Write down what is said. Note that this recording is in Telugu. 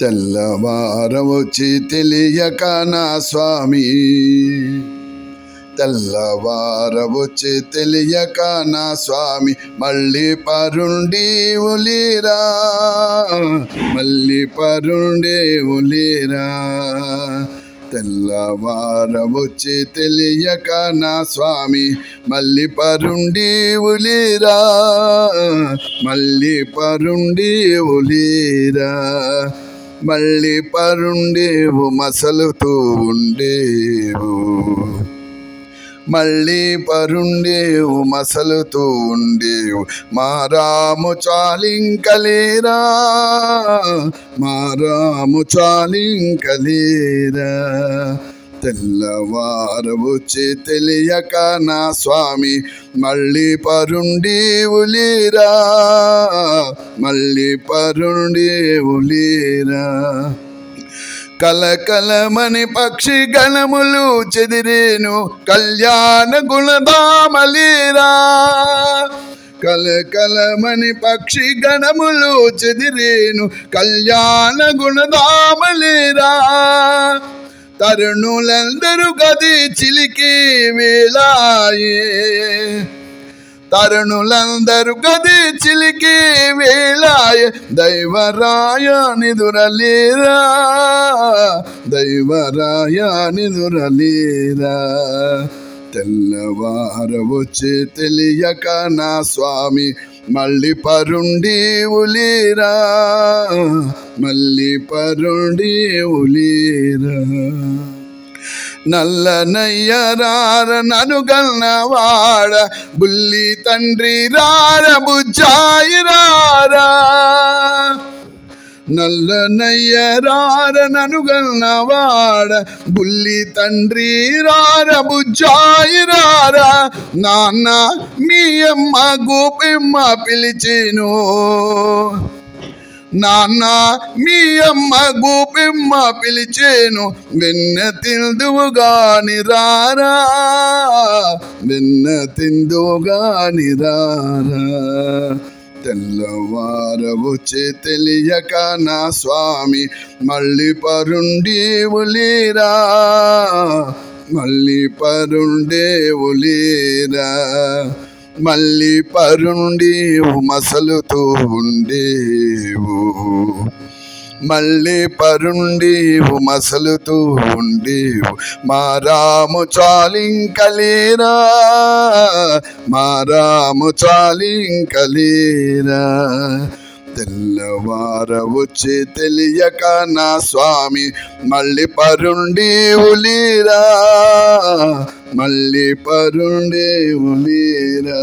తెల్లవారవచ్చి తెలియక నా స్వామి, తెల్లవారవచ్చి తెలియక నా స్వామి, మళ్ళీ పరుండి ఉలీరా, మళ్ళీ పరుండి ఉలీరా. తెల్లవారవచ్చి తెలియక నా స్వామి, మళ్ళీ పరుండి ఉలీరా, మళ్ళీ పరుండి ఉలీరా. మళ్ళీ పరుండేవు మసలుతూ ఉండేవు, మళ్ళీ పరుండేవు మసలుతూ ఉండేవు. మారాము చాలింకలేరా, మారాము చాలింకలేరా. తెల్లవారవచ్చి తెలియక నా స్వామి, మళ్ళీ పరుండేవులేరా, మళ్ళీ పరుండేవులేరా. కలకలమని పక్షి గణములు చెదిరేను, కళ్యాణ గుణధామలేరా. కలకలమని పక్షి గణములు చెదిరేను, కళ్యాణ గుణధామలేరా. తరుణులందరూ గది చిలికి వేళాయే, తరుణులందరూ గది చిలికి వేళాయే. దైవరాయ నిదురలేరా, దైవరాయ నిదురలేరా. తెల్లవారవచ్చి తెలియక నా స్వామి, మళ్ళీ పరుండేవులేరా, మళ్ళీ పరుండేవులేరా. నల్లనయ్య రార ననుగన్నవాడ, బుల్లి తండ్రి రార బుజ్జాయి రారా. నల్లనయ్య రార ననుగన్నవాడ, బుల్లి తండ్రి రార బుజ్జాయి రారా. నాన్న మీ అమ్మ గోపెమ్మ పిలిచేను, నాన్న మీ అమ్మ గోపెమ్మ పిలిచేను. వెన్న తిందువుగాని రారా, వెన్న తిందువుగాని రారా. తెల్లవారవచ్చి తెలియక నా స్వామి, మళ్ళీ పరుండేవులేరా, మళ్ళీ పరుండేవులేరా. మళ్ళీ పరుండేవు మసలుతూ ఉండేవు, మళ్ళీ పరుండేవు మసలుతూ ఉండేవు. మారాము చాలింకలేరా, మారాము చాలింకలేరా. తెల్లవారవచ్చి తెలియక నా స్వామి, మళ్ళీ పరుండేవులేరా, మళ్ళీ పరుండేవులేరా.